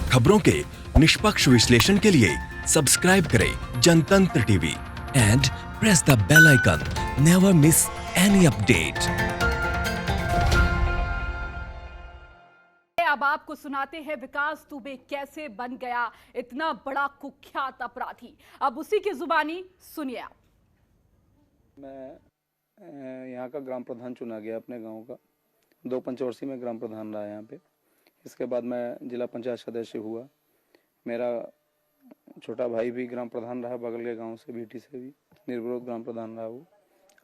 खबरों के निष्पक्ष विश्लेषण के लिए सब्सक्राइब करें Jantantra TV and press the bell icon. Never miss any update. अब आपको सुनाते हैं विकास दुबे कैसे बन गया इतना बड़ा कुख्यात अपराधी। अब उसी की जुबानी सुनिए आप। मैं यहाँ का ग्राम प्रधान चुना गया अपने गांव का। 2 पंचवर्षीय में ग्राम प्रधान रहा यहाँ पे। इसके बाद मैं जिला पंचायत सदस्य हुआ। मेरा छोटा भाई भी ग्राम प्रधान रहा, बगल के गांव से बीटी से भी निर्विरोध ग्राम प्रधान रहा वो।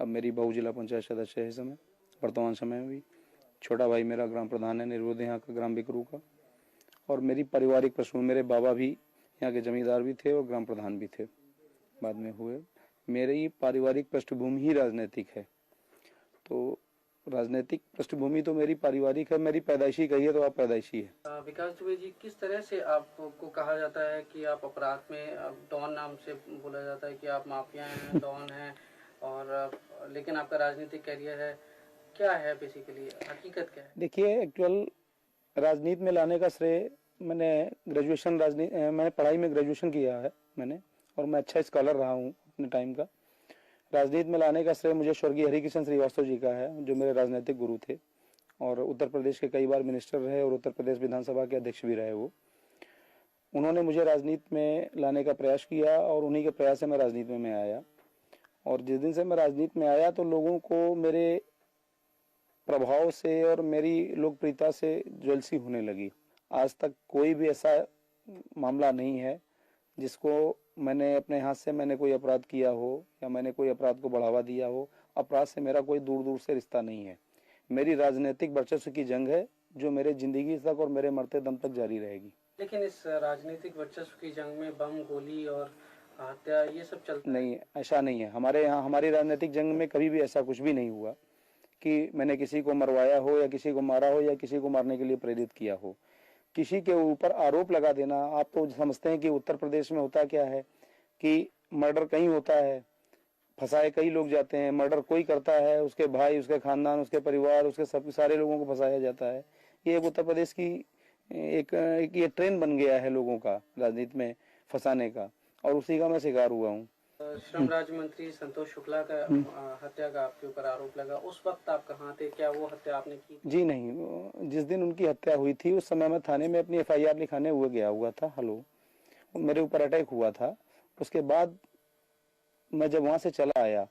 अब मेरी बहू जिला पंचायत सदस्य है इस समय, वर्तमान समय में भी। छोटा भाई मेरा ग्राम प्रधान है निर्विरोध यहाँ का, ग्राम बिकरू का। और मेरी पारिवारिक पृष्ठभूमि, मेरे बाबा भी यहाँ के जमींदार भी थे और ग्राम प्रधान भी थे, बाद में हुए। मेरी पारिवारिक पृष्ठभूमि ही राजनीतिक है। तो राजनीतिक पृष्ठभूमि तो मेरी पारिवारिक है, मेरी पैदाइशी कही है तो आप पैदाइशी है। विकास दुबे जी, किस तरह से आपको कहा जाता है कि आप अपराध में डॉन नाम से बोला जाता है कि आप माफिया हैं, डॉन हैं, और लेकिन आपका राजनीतिक करियर है, क्या है बेसिकली, हकीकत क्या है? देखिए, एक्चुअल राजनीति में लाने का श्रेय मैंने पढ़ाई में ग्रेजुएशन किया है मैंने, और मैं अच्छा स्कॉलर रहा हूँ अपने टाइम का। राजनीति में लाने का श्रेय मुझे स्वर्गीय हरिकिशन श्रीवास्तव जी का है, जो मेरे राजनीतिक गुरु थे और उत्तर प्रदेश के कई बार मिनिस्टर रहे और उत्तर प्रदेश विधानसभा के अध्यक्ष भी रहे वो। उन्होंने मुझे राजनीति में लाने का प्रयास किया और उन्हीं के प्रयास से मैं राजनीति में आया। और जिस दिन से मैं राजनीति में आया तो लोगों को मेरे प्रभाव से और मेरी लोकप्रियता से ज्वेलसी होने लगी। आज तक कोई भी ऐसा मामला नहीं है जिसको मैंने अपने हाथ से मैंने कोई अपराध किया हो या मैंने कोई अपराध को बढ़ावा दिया हो। अपराध से मेरा कोई दूर दूर से रिश्ता नहीं है। मेरी राजनीतिक वर्चस्व की जंग है जो मेरे जिंदगी तक और मेरे मरते दम तक जारी रहेगी। लेकिन इस राजनीतिक वर्चस्व की जंग में बम, गोली और हत्या ये सब चलता नहीं, ऐसा नहीं है। हमारे यहाँ हमारी राजनीतिक जंग में कभी भी ऐसा कुछ भी नहीं हुआ कि मैंने किसी को मरवाया हो या किसी को मारा हो या किसी को मारने के लिए प्रेरित किया हो। किसी के ऊपर आरोप लगा देना, आप तो समझते हैं कि उत्तर प्रदेश में होता क्या है कि मर्डर कहीं होता है, फंसाए कई लोग जाते हैं। मर्डर कोई करता है, उसके भाई, उसके खानदान, उसके परिवार, उसके सब सारे लोगों को फंसाया जाता है। ये एक उत्तर प्रदेश की एक ये ट्रेंड बन गया है लोगों का राजनीति में फंसाने का, और उसी का मैं शिकार हुआ हूँ। श्रम राज्य मंत्री संतोष शुक्ला का हत्या का आपके ऊपर आरोप लगा, उस वक्त आप कहाँ थे? क्या वो हत्या आपने की? जी नहीं, जिस दिन उनकी हत्या हुई थी उस समय मैं थाने में अपनी FIR लिखाने गया हुआ था। मेरे ऊपर अटैक हुआ था। उसके बाद मैं जब वहां से चला आया,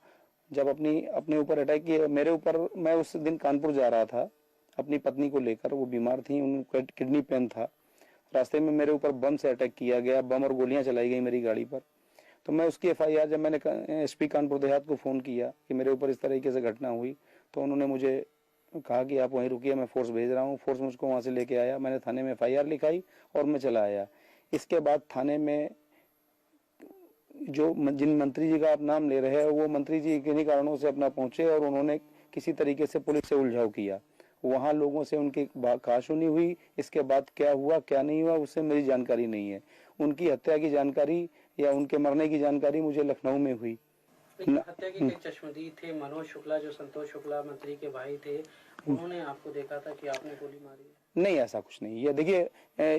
जब अपने ऊपर अटैक किया मेरे ऊपर, मैं उस दिन कानपुर जा रहा था अपनी पत्नी को लेकर। वो बीमार थी, उनको किडनी पेन था। रास्ते में मेरे ऊपर बम से अटैक किया गया, बम और गोलियां चलाई गई मेरी गाड़ी पर। तो मैं उसकी FIR, जब मैंने SP कानपुर देहात को फ़ोन किया कि मेरे ऊपर इस तरीके से घटना हुई, तो उन्होंने मुझे कहा कि आप वहीं रुकिए, मैं फोर्स भेज रहा हूँ। फोर्स मुझको वहाँ से लेके आया, मैंने थाने में FIR लिखाई और मैं चला आया। इसके बाद थाने में जिन मंत्री जी का आप नाम ले रहे हैं, वो मंत्री जी किन्हीं कारणों से अपना पहुंचे और उन्होंने किसी तरीके से पुलिस से उलझाव किया। वहाँ लोगों से उनकी कहासुनी हुई। इसके बाद क्या हुआ क्या नहीं हुआ उससे मेरी जानकारी नहीं है। उनकी हत्या की जानकारी या उनके मरने की जानकारी मुझे लखनऊ में हुई। हत्या के कई चश्मदीद थे। मनोज शुक्ला, जो संतोष शुक्ला मंत्री के भाई थे, उन्होंने आपको देखा था कि आपने गोली मारी है? नहीं, ऐसा कुछ नहीं। ये देखिए,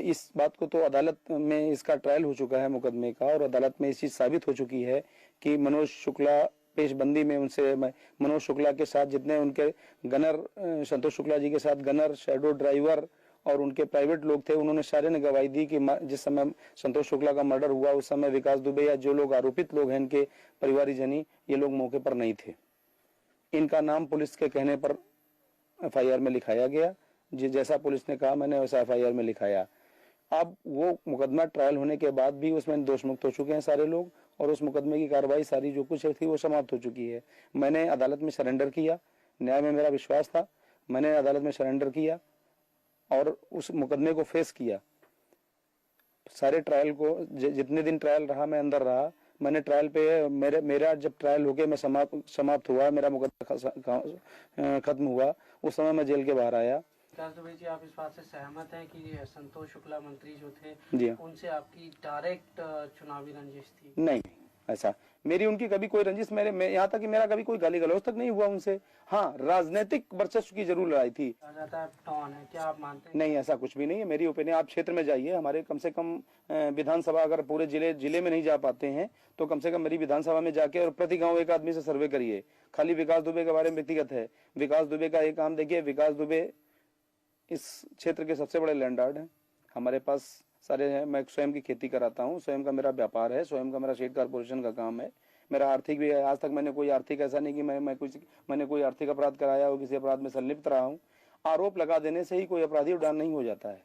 इस बात को तो अदालत में इसका ट्रायल हो चुका है मुकदमे का, और अदालत में इस चीज साबित हो चुकी है कि मनोज शुक्ला पेशबंदी में उनसे, मनोज शुक्ला के साथ जितने उनके गनर, संतोष शुक्ला जी के साथ गनर, शैडो ड्राइवर और उनके प्राइवेट लोग थे, उन्होंने सारे ने गवाही दी कि जिस समय संतोष शुक्ला का मर्डर हुआ उस समय विकास दुबे या जो लोग आरोपित लोग हैं इनके परिवारजनी, ये लोग मौके पर नहीं थे। इनका नाम पुलिस के कहने पर FIR में लिखाया गया। जैसा पुलिस ने कहा मैंने वैसा FIR में लिखाया। अब वो मुकदमा ट्रायल होने के बाद भी उसमें दोष मुक्त हो चुके हैं सारे लोग, और उस मुकदमे की कार्रवाई सारी जो कुछ थी वो समाप्त हो चुकी है। मैंने अदालत में सरेंडर किया, न्याय में मेरा विश्वास था, मैंने अदालत में सरेंडर किया और उस मुकदमे को फेस किया। सारे ट्रायल को, जितने दिन ट्रायल रहा मैं अंदर रहा। मैंने ट्रायल पे मेरा जब ट्रायल हो गया, मैं समाप्त हुआ, मेरा मुकदमा खत्म हुआ, उस समय मैं जेल के बाहर आया। विकास दुबे जी, आप इस बात से सहमत हैं कि संतोष शुक्ला मंत्री जो थे जी, उनसे आपकी डायरेक्ट चुनावी रंजिश थी? नहीं, ऐसा मेरी उनकी कभी कोई रंजिश मैं यहाँ तक कि मेरा कभी कोई गाली गलौज तक नहीं हुआ उनसे। हाँ, राजनीतिक वर्चस्व की जरूर लड़ाई थी। कहा जाता है डॉन है, क्या आप मानते हैं? नहीं, ऐसा कुछ भी नहीं है। मेरी ओपिनियन, आप क्षेत्र में जाइए, हमारे कम से कम विधानसभा, अगर पूरे जिले में नहीं जा पाते हैं तो कम से कम मेरी विधानसभा में जाके और प्रति गांव एक आदमी से सर्वे करिए। खाली विकास दुबे के बारे में व्यक्तिगत है, विकास दुबे का एक काम देखिए। विकास दुबे इस क्षेत्र के सबसे बड़े लैंडलॉर्ड हैं। हमारे पास सारे हैं, मैं स्वयं की खेती कराता हूँ, स्वयं का मेरा व्यापार है, स्वयं का मेरा स्टेट कॉर्पोरेशन का काम है, मेरा आर्थिक भी है। आज तक मैंने कोई आर्थिक ऐसा नहीं कि मैंने कोई आर्थिक अपराध कराया हो, किसी अपराध में संलिप्त रहा हूँ। आरोप लगा देने से ही कोई अपराधी उड़ान नहीं हो जाता है।